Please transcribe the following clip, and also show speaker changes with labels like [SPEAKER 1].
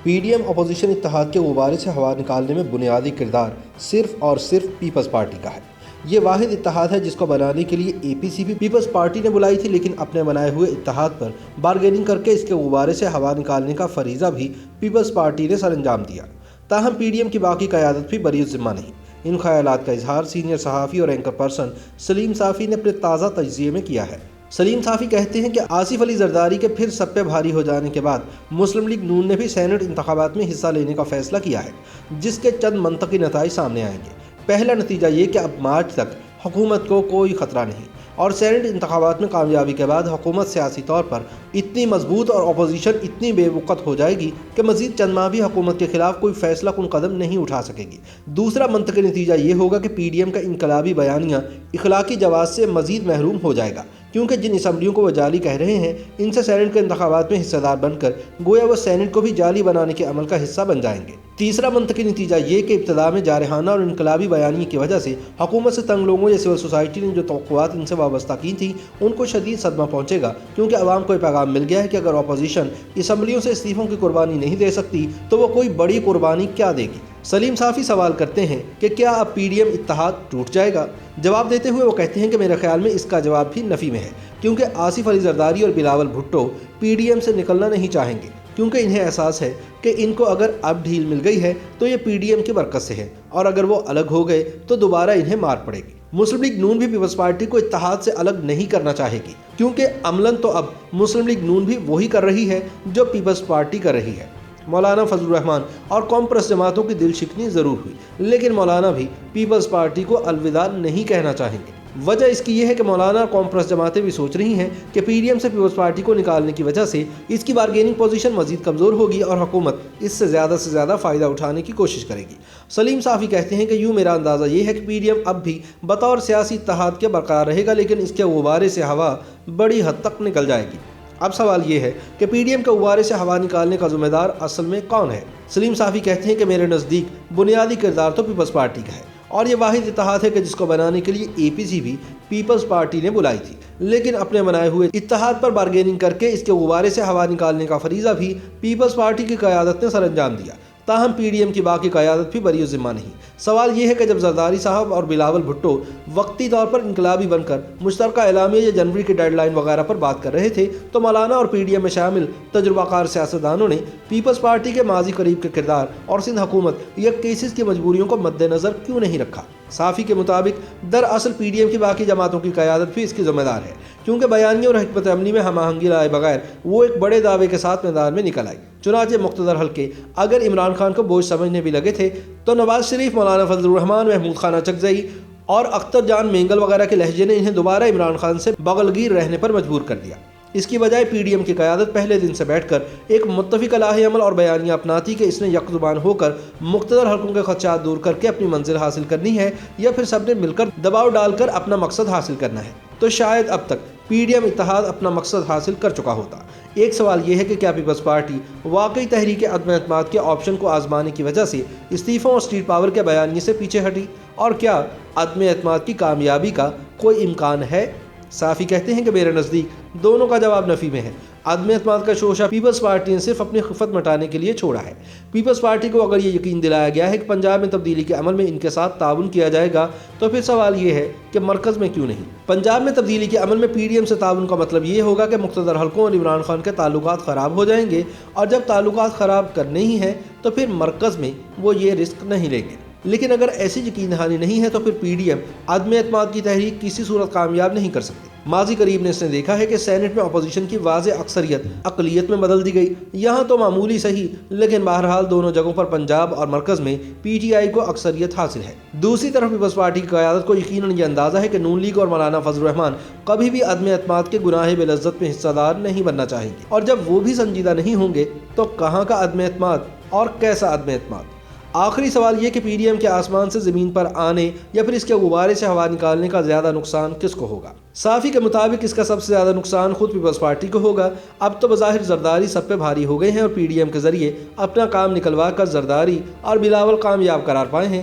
[SPEAKER 1] پی D M opposition اتحاد کے غبارے سے ہوا نکالنے میں بنیادی کردار صرف اور صرف پیپلز پارٹی کا ہے۔ یہ واحد اتحاد ہے جس کو بنانے کے لیے اے پی سی بھی پیپلز پارٹی نے بلائی تھی، لیکن اپنے بنائے ہوئے اتحاد پر بارگیننگ کر کے اس کے غبارے سے ہوا نکالنے کا فریضہ بھی پیپلز پارٹی نے سر انجام دیا۔ تاہم پی ڈی ایم کی باقی قیادت بھی بری الذمہ نہیں۔ ان خیالات کا اظہار سینئر صحافی اور اینکر پرسن سلیم صافی نے اپنے تازہ تجزیے میں کیا ہے۔ سلیم صافی کہتے ہیں کہ آصف علی زرداری کے پھر سب پہ بھاری ہو جانے کے بعد مسلم لیگ نون نے بھی سینٹ انتخابات میں حصہ لینے کا فیصلہ کیا ہے، جس کے چند منطقی نتائج سامنے آئیں گے۔ پہلا نتیجہ یہ کہ اب مارچ تک حکومت کو کوئی خطرہ نہیں، اور سینٹ انتخابات میں کامیابی کے بعد حکومت سیاسی طور پر اتنی مضبوط اور اپوزیشن اتنی بے وقت ہو جائے گی کہ مزید چند ماہ بھی حکومت کے خلاف کوئی فیصلہ کن قدم نہیں اٹھا سکے گی۔ دوسرا منطقی نتیجہ یہ ہوگا کہ پی ڈی ایم کا انقلابی بیانیہ اخلاقی جواز سے مزید محروم ہو جائے گا، کیونکہ جن اسمبلیوں کو وہ جعلی کہہ رہے ہیں ان سے سینٹ کے انتخابات میں حصہ دار بن کر گویا وہ سینٹ کو بھی جعلی بنانے کے عمل کا حصہ بن جائیں گے۔ تیسرا منطقی نتیجہ یہ کہ ابتدا میں جارحانہ اور انقلابی بیانیے کی وجہ سے حکومت سے تنگ لوگوں یا سول سوسائٹی نے جو توقعات ان سے وابستہ کی تھیں ان کو شدید صدمہ پہنچے گا، کیونکہ عوام کو یہ پیغام مل گیا ہے کہ اگر اپوزیشن اسمبلیوں سے استعفوں کی قربانی نہیں دے سکتی تو وہ کوئی بڑی قربانی کیا دے گی۔ سلیم صافی سوال کرتے ہیں کہ کیا اب پی ڈی ایم اتحاد ٹوٹ جائے گا؟ جواب دیتے ہوئے وہ کہتے ہیں کہ میرے خیال میں اس کا جواب بھی نفی میں ہے، کیونکہ آصف علی زرداری اور Bilawal Bhutto P D M سے نکلنا نہیں چاہیں گے، کیونکہ انہیں احساس ہے کہ ان کو اگر اب ڈھیل مل گئی ہے تو یہ پی ڈی ایم کی برکت سے ہے، اور اگر وہ الگ ہو گئے تو دوبارہ انہیں مار پڑے گی۔ مسلم لیگ نون بھی پیپلز پارٹی کو اتحاد سے الگ نہیں کرنا چاہے گی، کیونکہ عملاً تو اب مسلم لیگ نون بھی وہی کر رہی ہے جو پیپلز پارٹی کر رہی ہے۔ مولانا فضل الرحمان اور قوم پرست جماعتوں کی دل شکنی ضرور ہوئی، لیکن مولانا بھی پیپلز پارٹی کو الوداع نہیں کہنا چاہیں گے۔ وجہ اس کی یہ ہے کہ مولانا اور قوم پرست جماعتیں بھی سوچ رہی ہیں کہ پی ڈی ایم سے پیپلز پارٹی کو نکالنے کی وجہ سے اس کی بارگیننگ پوزیشن مزید کمزور ہوگی اور حکومت اس سے زیادہ فائدہ اٹھانے کی کوشش کرے گی۔ سلیم صافی کہتے ہیں کہ یوں میرا اندازہ یہ ہے کہ پی ڈی ایم اب بھی بطور سیاسی اتحاد کے برقرار رہے گا، لیکن اس کے غبارے سے ہوا بڑی حد تک نکل جائے گی۔ اب سوال یہ ہے کہ پی ڈی ایم کے غبارے سے ہوا نکالنے کا ذمہ دار اصل میں کون ہے؟ سلیم صافی کہتے ہیں کہ میرے نزدیک بنیادی کردار تو پیپلز پارٹی کا ہے، اور یہ واحد اتحاد ہے کہ جس کو بنانے کے لیے اے پی سی بھی پیپلز پارٹی نے بلائی تھی، لیکن اپنے بنائے ہوئے اتحاد پر بارگیننگ کر کے اس کے غبارے سے ہوا نکالنے کا فریضہ بھی پیپلز پارٹی کی قیادت نے سر انجام دیا۔ تاہم پی ڈی ایم کی باقی قیادت بھی بری الذمہ نہیں۔ سوال یہ ہے کہ جب زرداری صاحب اور بلاول بھٹو وقتی طور پر انقلابی بن کر مشترکہ اعلامیہ یا جنوری کی ڈیڈ لائن وغیرہ پر بات کر رہے تھے تو مولانا اور پی ڈی ایم میں شامل تجربہ کار سیاستدانوں نے پیپلز پارٹی کے ماضی قریب کے کردار اور سندھ حکومت یا کیسز کی مجبوریوں کو مد نظر کیوں نہیں رکھا؟ صافی کے مطابق دراصل پی ڈی ایم کی باقی جماعتوں کی قیادت بھی اس کی ذمہ دار ہے، کیونکہ بیانیے اور حکمت عملی میں ہم آہنگی لائے بغیر وہ ایک بڑے دعوے کے ساتھ میدان میں نکل آئی۔ چنانچہ مقتدر حلقے اگر عمران خان کو بوجھ سمجھنے بھی لگے تھے تو نواز شریف، مولانا فضل الرحمان، محمود خانہ چکزئی اور اختر جان مینگل وغیرہ کے لہجے نے انہیں دوبارہ عمران خان سے بغل گیر رہنے پر مجبور کر دیا۔ اس کی بجائے پی ڈی ایم کی قیادت پہلے دن سے بیٹھ کر ایک متفق الہی عمل اور بیانیہ اپناتی کہ اس نے یک زبان ہو کر مقتدر حلقوں کے خدشات دور کر کے اپنی منزل حاصل کرنی ہے، یا پھر سب نے مل کر دباؤ ڈال کر اپنا مقصد حاصل کرنا ہے، تو شاید اب تک پی ڈی ایم اتحاد اپنا مقصد حاصل کر چکا ہوتا۔ ایک سوال یہ ہے کہ کیا پیپلز پارٹی واقعی تحریک عدم اعتماد کے آپشن کو آزمانے کی وجہ سے استعفوں اور اسٹریٹ پاور کے بیانیے سے پیچھے ہٹی، اور کیا عدم اعتماد کی کامیابی کا کوئی امکان ہے؟ صافی کہتے ہیں کہ میرے نزدیک دونوں کا جواب نفی میں ہے۔ عدم اعتماد کا شوشہ پیپلز پارٹی نے صرف اپنی خفت مٹانے کے لیے چھوڑا ہے۔ پیپلز پارٹی کو اگر یہ یقین دلایا گیا ہے کہ پنجاب میں تبدیلی کے عمل میں ان کے ساتھ تعاون کیا جائے گا تو پھر سوال یہ ہے کہ مرکز میں کیوں نہیں؟ پنجاب میں تبدیلی کے عمل میں پی ڈی ایم سے تعاون کا مطلب یہ ہوگا کہ مقتدر حلقوں اور عمران خان کے تعلقات خراب ہو جائیں گے، اور جب تعلقات خراب کرنے ہی ہیں تو پھر مرکز میں وہ یہ رسک نہیں لیں گے۔ لیکن اگر ایسی یقین دہانی نہیں ہے تو پھر پی ڈی ایم عدم اعتماد کی تحریک کسی صورت کامیاب نہیں کر سکتی۔ ماضی قریب نے اس نے دیکھا ہے کہ سینٹ میں اپوزیشن کی واضح اکثریت اقلیت میں بدل دی گئی، یہاں تو معمولی صحیح لیکن بہرحال دونوں جگہوں پر پنجاب اور مرکز میں پی ٹی آئی کو اکثریت حاصل ہے۔ دوسری طرف پیپلز پارٹی کی قیادت کو یقیناً یہ اندازہ ہے کہ نون لیگ اور مولانا فضل الرحمان کبھی بھی عدم اعتماد کے گناہ بلذت میں حصہ دار نہیں بننا چاہیں گے، اور جب وہ بھی سنجیدہ نہیں ہوں گے تو کہاں کا عدم اعتماد اور کیسا عدم اعتماد؟ آخری سوال یہ کہ پی ڈی ایم کے آسمان سے زمین پر آنے یا پھر اس کے غبارے سے ہوا نکالنے کا زیادہ نقصان کس کو ہوگا؟ صافی کے مطابق اس کا سب سے زیادہ نقصان خود پیپلز پارٹی کو ہوگا۔ اب تو بظاہر زرداری سب پہ بھاری ہو گئے ہیں اور پی ڈی ایم کے ذریعے اپنا کام نکلوا کر زرداری اور بلاول کامیاب قرار پائے ہیں۔